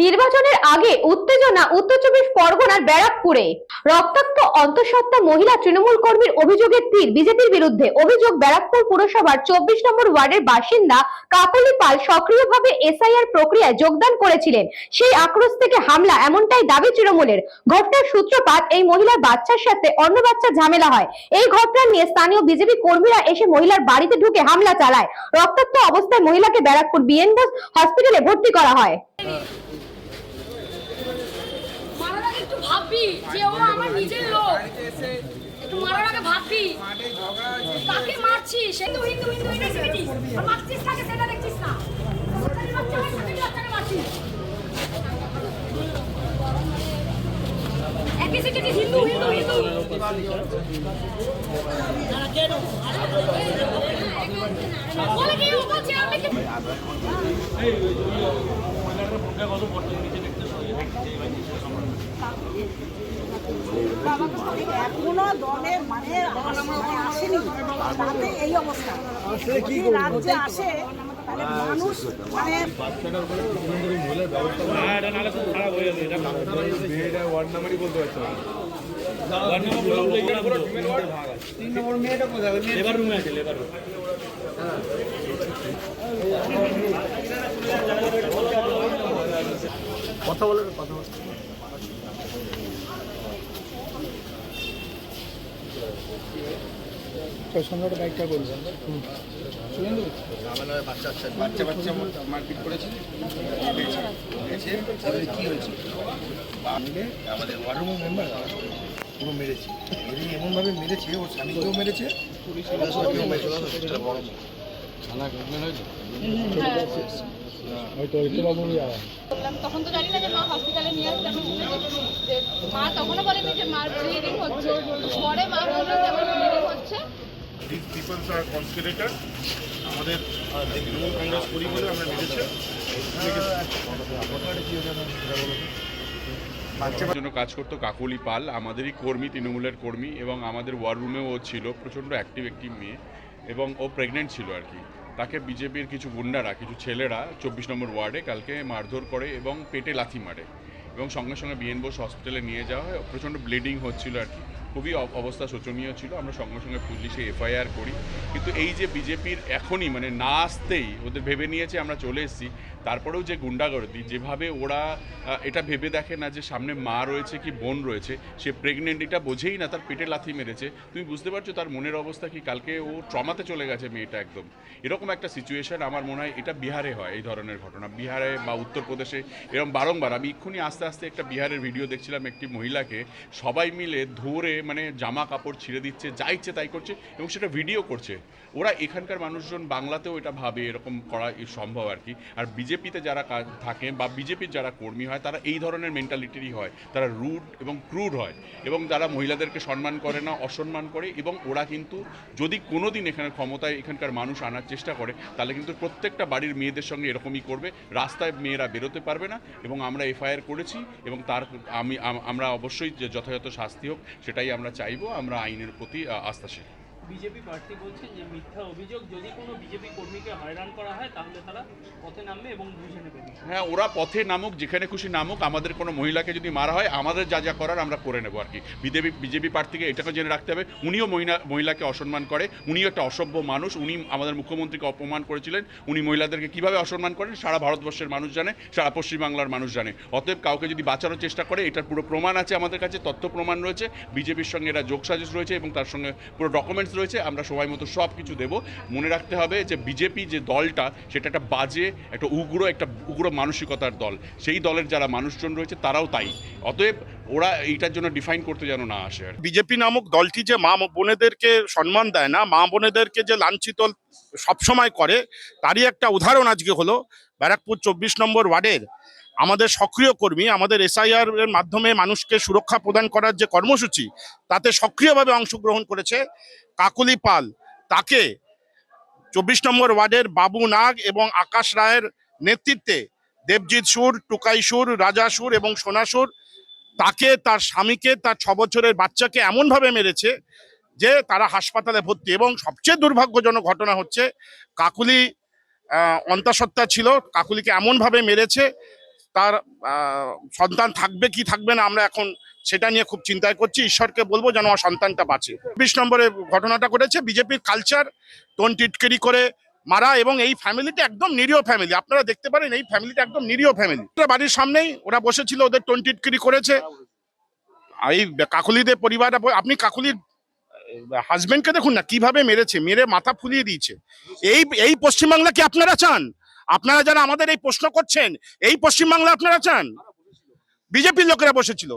নির্বাচনের আগে উত্তেজনা উত্তর চব্বিশ পরগনার ব্যারাকপুরে। রক্তাক্ত অন্তঃসত্ত্বা মহিলা তৃণমূল কর্মীর অভিযোগের তীর বিজেপির বিরুদ্ধে। অভিযোগ, ব্যারাকপুর পুরসভার 24 নম্বর ওয়ার্ডের বাসিন্দা কাকলি পাল সক্রিয়ভাবে এসআইআর প্রক্রিয়ায় যোগদান করেছিলেন। সেই আক্রোশ থেকে হামলা, এমনটাই দাবি তৃণমূলের। ঘটনার সূত্রপাত, এই মহিলার বাচ্চার সাথে অন্য বাচ্চা ঝামেলা হয়। এই ঘটনা নিয়ে স্থানীয় বিজেপি কর্মীরা এসে মহিলার বাড়িতে ঢুকে হামলা চালায়। রক্তাক্ত অবস্থায় মহিলাকে ব্যারাকপুর বিএনবোস হসপিটালে ভর্তি করা হয়। একটু ভাববি যে ও আমার নিজের লোক, একটু মারার আগে ভাববি তাকে মারছিস, হিন্দু হিন্দু হিন্দু এটা শিখেছিস, আর মারছিস তাকে সেটা দেখছিস না, বাচ্চাকে মারছিস, একই শিখেছিস হিন্দু হিন্দু হিন্দু। বলে কি ও বলছে আমি কি এখনো দলের মানে আসেনি, তাতে এই অবস্থা। যদি রাজ্যে আসে তাহলে মানুষ মানে কথা বলে কথা বলে সন্ধ্যাটা বাইকটা বলবেন বাচ্চা বাচ্চা বাচ্চা মারপিট করেছে। কি হয়েছে আমাদের ওয়ার্ড মেম্বার পুরো মেরেছে, এমনভাবে মেরেছে, ওর স্বামীকেও মেরেছে, তখন তো জানি না যে মা হসপিটালে নিয়ে আসতে, আমি শুনেছি যে মা তখনও বলেনি যে মার ব্লিডিং হচ্ছে, পরে মা বললো যে আমার ব্লিডিং হচ্ছে। পিপলস আর কনস্পিরেটর আমাদের তৃণমূল কংগ্রেস করি বলে আমরা মেরেছে জন্য কাজ করতো কাকলি পাল, আমাদেরই কর্মী, তৃণমূলের কর্মী, এবং আমাদের ওয়ার রুমেও ও ছিল। প্রচণ্ড অ্যাক্টিভ একটি মেয়ে এবং ও প্রেগনেন্ট ছিল আর কি। তাকে বিজেপির কিছু গুন্ডারা, কিছু ছেলেরা 24 নম্বর ওয়ার্ডে কালকে মারধর করে এবং পেটে লাথি মারে এবং সঙ্গে সঙ্গে বিএনবোস হসপিটালে নিয়ে যাওয়া হয়। প্রচণ্ড ব্লিডিং হচ্ছিল আর কি, খুবই অবস্থা শোচনীয় ছিল। আমরা সঙ্গে সঙ্গে পুলিশে এফআইআর করি, কিন্তু এই যে বিজেপির এখনই মানে না আসতেই ওদের ভেবে নিয়েছে আমরা চলে এসেছি, তারপরেও যে গুন্ডাগর্দি, যেভাবে ওরা এটা ভেবে দেখে না যে সামনে মা রয়েছে কি বোন রয়েছে, সে প্রেগনেন্ট এটা বোঝেই না, তার পেটে লাথি মেরেছে। তুমি বুঝতে পারছো তার মনের অবস্থা কি? কালকে ও ট্রমাতে চলে গেছে মেয়েটা একদম। এরকম একটা সিচুয়েশন আমার মনে হয় এটা বিহারে হয়, এই ধরনের ঘটনা বিহারে বা উত্তরপ্রদেশে এরকম বারংবার। আমি এক্ষুনি আস্তে আস্তে একটা বিহারের ভিডিও দেখছিলাম, একটি মহিলাকে সবাই মিলে ধরে মানে জামা কাপড় ছিঁড়ে দিচ্ছে, যা ইচ্ছে তাই করছে এবং সেটা ভিডিও করছে। ওরা এখানকার মানুষজন বাংলাতেও এটা ভাবে এরকম করা সম্ভব আর কি। আর বিজেপিতে যারা থাকে বা বিজেপির যারা কর্মী হয় তারা এই ধরনের মেন্টালিটিরই হয়, তারা রুড এবং ক্রুড হয় এবং তারা মহিলাদেরকে সম্মান করে না, অসম্মান করে। এবং ওরা কিন্তু যদি কোনো দিন এখানে ক্ষমতায় এখানকার মানুষ আনার চেষ্টা করে, তাহলে কিন্তু প্রত্যেকটা বাড়ির মেয়েদের সঙ্গে এরকমই করবে, রাস্তায় মেয়েরা বেরোতে পারবে না। এবং আমরা এফআইআর করেছি এবং তার আমরা অবশ্যই যে যথাযথ শাস্তি হোক সেটাই আমরা চাইবো। আমরা আইনের প্রতি আস্থাশীল। বিজেপি প্রার্থী বলছেন যে মিথ্যা অভিযোগ, যদি কোনো বিজেপি কর্মীকে হয়রান করা হয় তাহলে তারা পথে নামবে এবং বুঝে নেবে। হ্যাঁ, ওরা পথে নামুক, যেখানে খুশি নামুক। আমাদের কোনো মহিলাকে যদি মারা হয়, আমাদের যা যা করার আমরা করে নেবো আর কি। বিজেপি প্রার্থীকে এটাকে জেনে রাখতে হবে, উনিও মহিলাকে অসম্মান করে, উনিও একটা অসভ্য মানুষ। উনি আমাদের মুখ্যমন্ত্রীকে অপমান করেছিলেন, উনি মহিলাদেরকে কীভাবে অসম্মান করেন সারা ভারতবর্ষের মানুষ জানে, সারা পশ্চিমবাংলার মানুষ জানে। অতএব কাউকে যদি বাঁচানোর চেষ্টা করে, এটার পুরো প্রমাণ আছে আমাদের কাছে, তথ্য প্রমাণ রয়েছে। বিজেপির সঙ্গে এরা যোগসাজশ রয়েছে এবং তার সঙ্গে পুরো ডকুমেন্টস রয়েছে। আমরা সময় মতো সব কিছু দেবো। মনে রাখতে হবে যে বিজেপি যে দলটা, সেটা একটা বাজে, একটা উগ্র মানসিকতার দল। সেই দলের যারা মানুষজন রয়েছে তারাও তাই। অতএব ওরা এইটার জন্য ডিফাইন করতে যেন না আসে। বিজেপি নামক দলটি যে মা বোনেদেরকে সম্মান দেয় না, মা বোনেদেরকে যে লাঞ্ছিত সবসময় করে, তারই একটা উদাহরণ আজকে হলো ব্যারাকপুর 24 নম্বর ওয়ার্ডের আমাদের সক্রিয় কর্মী, আমাদের এসআইআর এর মাধ্যমে মানুষকে সুরক্ষা প্রদান করার যে কর্মসূচি, তাতে সক্রিয়ভাবে অংশগ্রহণ করেছে কাকলি পাল। তাকে 24 নম্বর ওয়ার্ডের বাবু নাগ এবং আকাশ রায়ের নেতৃত্বে দেবজিৎ সুর, টুকাই সুর, রাজা সুর এবং সোনা সুর তাকে, তার স্বামীকে, তার 6 বছরের বাচ্চাকে এমনভাবে মেরেছে যে তারা হাসপাতালে ভর্তি। এবং সবচেয়ে দুর্ভাগ্যজনক ঘটনা হচ্ছে, কাকুলি অন্তঃসত্ত্বা ছিল, কাকুলিকে এমনভাবে মেরেছে তার সন্তান থাকবে কি থাকবে না আমরা এখন সেটা নিয়ে খুব চিন্তায় করছি। ঈশ্বরকে বলবো যেন আমার সন্তানটা বাঁচে। ২০ নম্বরে ঘটনাটা ঘটেছে, বিজেপির কালচার টোন টিটকিরি করে মারা, এবং এই ফ্যামিলিটা একদম নিরীহ ফ্যামিলি। আপনারা দেখতে পারেন এই ফ্যামিলিটা একদম নিরীহ ফ্যামিলি। বাড়ির সামনেই ওরা বসেছিল, ওদের টোন টিটকিরি করেছে। এই কাকুলিদের পরিবার, আপনি কাকুলির হাজবেন্ডকে দেখুন না কিভাবে মেরেছে, মেরে মাথা ফুলিয়ে দিয়েছে। এই পশ্চিমবাংলা কি আপনারা চান? আপনারা যারা আমাদের এই প্রশ্ন করছেন, এই পশ্চিমবাংলা আপনারা চান? বিজেপির লোকেরা বসেছিল।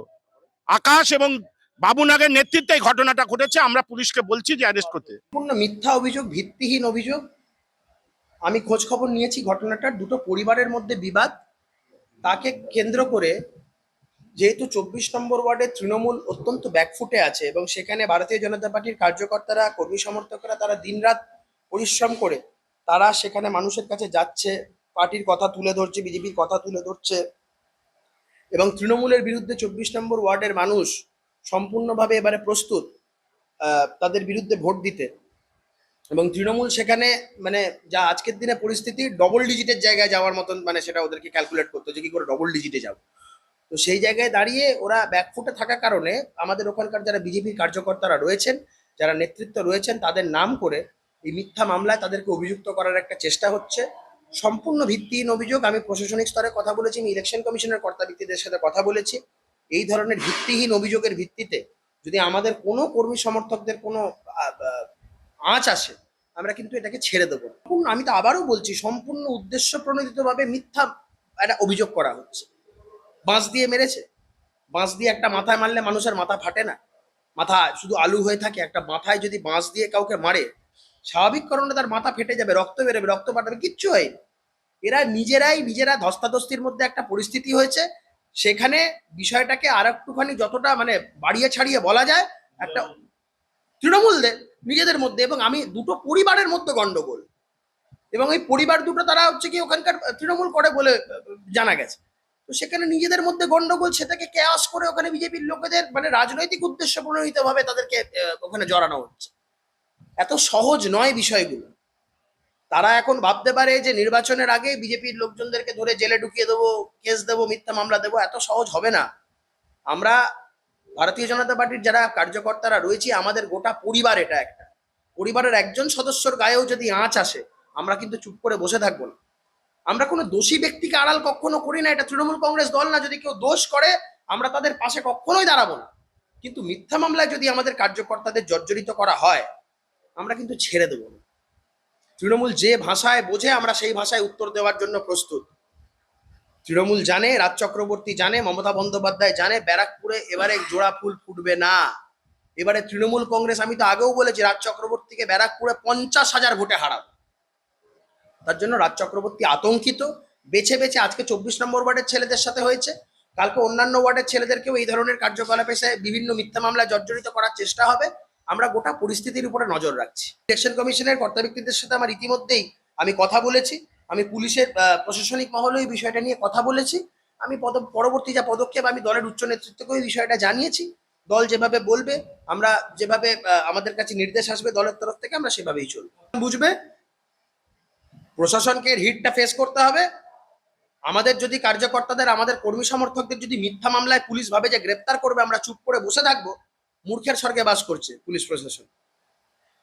আকাশ এবং বাবু নাগের নেতৃত্বে এই ঘটনাটা ঘটেছে। আমরা পুলিশকে বলছি যে অ্যারেস্ট করতে। সম্পূর্ণ মিথ্যা অভিযোগ, ভিত্তিহীন অভিযোগ। আমি খোঁজ খবর নিয়েছি ঘটনাটার, দুটো পরিবারের মধ্যে বিবাদ, তাকে কেন্দ্র করে যেহেতু ২৪ নম্বর ওয়ার্ডে তৃণমূল অত্যন্ত ব্যাকফুটে আছে এবং সেখানে ভারতীয় জনতা পার্টির কার্যকর্তারা, কর্মী সমর্থকরা তারা দিনরাত পরিশ্রম করে তারা সেখানে মানুষের কাছে যাচ্ছে, পার্টির কথা তুলে ধরছে, বিজেপির কথা তুলে ধরছে, এবং তৃণমূলের বিরুদ্ধে ২৪ নম্বর ওয়ার্ডের মানুষ সম্পূর্ণভাবে এবারে প্রস্তুত তাদের বিরুদ্ধে ভোট দিতে। এবং তৃণমূল সেখানে মানে যা আজকের দিনে পরিস্থিতি, ডবল ডিজিটের জায়গায় যাওয়ার মতন, মানে সেটা ওদেরকে ক্যালকুলেট করতে যে কি করে ডবল ডিজিটে যাও। তো সেই জায়গায় দাঁড়িয়ে ওরা ব্যাকফুটে থাকার কারণে আমাদের ওখানকার যারা বিজেপির কার্যকর্তারা রয়েছেন, যারা নেতৃত্ব রয়েছেন, তাদের নাম করে এই মিথ্যা মামলায় তাদেরকে অভিযুক্ত করার একটা চেষ্টা হচ্ছে। সম্পূর্ণ ভিত্তিহীন অভিযোগ। আমি প্রশাসনিক স্তরে কথা বলেছি, আমি ইলেকশন কমিশনের কর্তা ব্যক্তিদের সাথে কথা বলেছি। এই ধরনের ভিত্তিহীন অভিযোগের ভিত্তিতে যদি আমাদের কোনো কর্মী সমর্থকদের কোনো আঁচ আসে, আমরা কিন্তু এটাকে ছেড়ে দেবো। আমি তো আবারও বলছি, সম্পূর্ণ উদ্দেশ্য প্রণোদিতভাবে মিথ্যা একটা অভিযোগ করা হচ্ছে। বাঁশ দিয়ে মেরেছে, বাঁশ দিয়ে একটা মাথায় মারলে মানুষের মাথা ফাটে না, মাথা শুধু আলু হয়ে থাকে। একটা মাথায় যদি বাঁশ দিয়ে কাউকে মারে, স্বাভাবিক কারণে তার মাথা ফেটে যাবে, রক্ত বেরোবে, রক্ত পাঠাবে, কিচ্ছু হয়নি। এরা নিজেরা ধস্তাধস্তির মধ্যে একটা পরিস্থিতি হয়েছে, সেখানে বিষয়টাকে আর একটুখানি যতটা মানে বাড়িয়ে ছাড়িয়ে বলা যায়, একটা তৃণমূলদের নিজেদের মধ্যে, এবং আমি দুটো পরিবারের মধ্যে গন্ডগোল, এবং এই পরিবার দুটো তারা হচ্ছে কি ওখানকার তৃণমূল করে বলে জানা গেছে। তো সেখানে নিজেদের মধ্যে গন্ডগোল, সেটাকে ক্যাশ করে ওখানে বিজেপির লোকেদের মানে রাজনৈতিক উদ্দেশ্য প্রণোদিত ভাবে তাদেরকে ওখানে জড়ানো হচ্ছে। এত সহজ নয় বিষয়গুলো। তারা এখন ভাবতে পারে যে নির্বাচনের আগে বিজেপির লোকজনদেরকে ধরে জেলে ঢুকিয়ে দেবো, কেস দেবো, মিথ্যা মামলা দেবো, এত সহজ হবে না। আমরা ভারতীয় জনতা পার্টির যারা কার্যকর্তারা রয়েছি, আমাদের গোটা পরিবার, এটা একটা পরিবারের একজন সদস্যর গায়েও যদি আঁচ আসে, আমরা কিন্তু চুপ করে বসে থাকবো না। আমরা কোনো দোষী ব্যক্তিকে আড়াল কখনো করি না। এটা তৃণমূল কংগ্রেস দল না, যদি কেউ দোষ করে আমরা তাদের পাশে কখনোই দাঁড়াবো না। কিন্তু মিথ্যা মামলায় যদি আমাদের কার্যকর্তাদের জর্জরিত করা হয়, আমরা কিন্তু ছেড়ে দেবো না। তৃণমূল যে ভাষায় বোঝে, আমরা সেই ভাষায় উত্তর দেওয়ার জন্য প্রস্তুত। তৃণমূল জানে, রাজ চক্রবর্তী জানে, মমতা বন্দ্যোপাধ্যায় জানে, ব্যারাকপুরে এবারে জোড়া ফুল ফুটবে না। এবারে তৃণমূল কংগ্রেস, আমি তো আগেও বলেছি, রাজ চক্রবর্তীকে ব্যারাকপুরে 50,000 ভোটে হারাবে। তার জন্য রাজ চক্রবর্তী আতঙ্কিত। বেছে বেছে আজকে 24 নম্বর ওয়ার্ডের ছেলেদের সাথে হয়েছে, কালকে অন্যান্য ওয়ার্ডের ছেলেদেরকেও এই ধরনের কার্যকলাপে বিভিন্ন মিথ্যা মামলায় জর্জরিত করার চেষ্টা হবে। আমরা গোটা পরিস্থিতির উপরে নজর রাখছি। ইলেকশন কমিশনের কর্তা ব্যক্তিদের সাথে আমার ইতিমধ্যেই আমি কথা বলেছি, আমি পুলিশের প্রশাসনিক মহলে এই বিষয়টা নিয়ে কথা বলেছি। আমি পরবর্তী যা পদক্ষেপ আমি দলের উচ্চ নেতৃত্বকে এই বিষয়টা জানিয়েছি। দল যেভাবে বলবে, আমরা যেভাবে আমাদের কাছে নির্দেশ আসবে দলের তরফ থেকে, আমরা সেভাবেই চলব। বুঝবে, প্রশাসনকে হিটটা ফেস করতে হবে। আমাদের যদি কার্যকর্তাদের, আমাদের কর্মী সমর্থকদের যদি মিথ্যা মামলায় পুলিশ ভাবে যে গ্রেপ্তার করবে, আমরা চুপ করে বসে থাকবো, মূর্খের স্বর্গে বাস করছে পুলিশ প্রশাসন।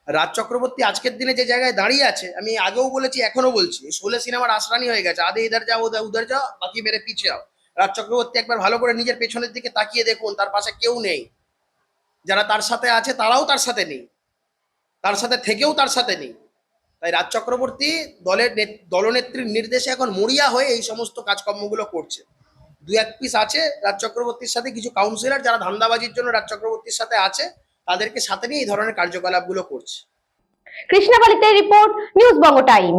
রাজ চক্রবর্তী আজকের দিনে যে জায়গায় দাঁড়িয়ে আছে, আমি আগেও বলেছি, এখনো বলছি, শোলে সিনেমার আশরানি হয়ে গেছে। আধে ইধার যাও, উধার যাও, বাকি মেরে পিছিয়ে যাও। রাজ চক্রবর্তী একবার ভালো করে নিজের পেছনের দিকে তাকিয়ে দেখুন, তার পাশে কেউ নেই। যারা তার সাথে আছে তারাও তার সাথে নেই, তার সাথে থেকেও তার সাথে নেই। তাই রাজ চক্রবর্তী দলনেত্রীর নির্দেশে এখন মরিয়া হয়ে এই সমস্ত কাজকর্মগুলো করছে। 2-1 পিস আছে রাজ চক্রবর্তীর সাথে, কিছু কাউন্সিলর যারা ধান্দাবাজির জন্য রাজ চক্রবর্তীর সাথে আছে, তাদেরকে সাথে নিয়ে এই ধরনের কার্যকলাপগুলো করছে। কৃষ্ণাবালিতের report, news Banga time.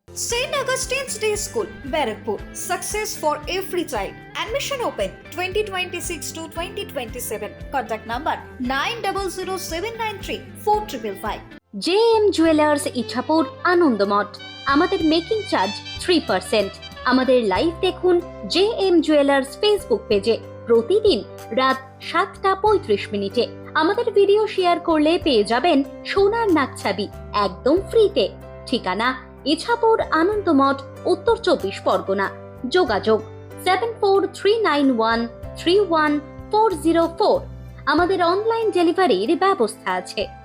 St. Augustine's Day School, Barrackpur. Success for every child. Admission open 2026 to 2027. Contact number 9007934555. JM Jewelers Ichhapur Anandamath. আমাদের মেকিং চার্জ 3%। আমাদের লাইভ দেখুন JM Jewelers ফেসবুক পেজে প্রতিদিন রাত 7:35 আমাদের ভিডিও শেয়ার করলে পেয়ে যাবেন সোনার নাকছাবি একদম ফ্রিতে। ঠিকানা ইছাপুর আনন্দমঠ, উত্তর 24 পরগনা। যোগাযোগ 7439131404। আমাদের অনলাইন ডেলিভারির ব্যবস্থা আছে।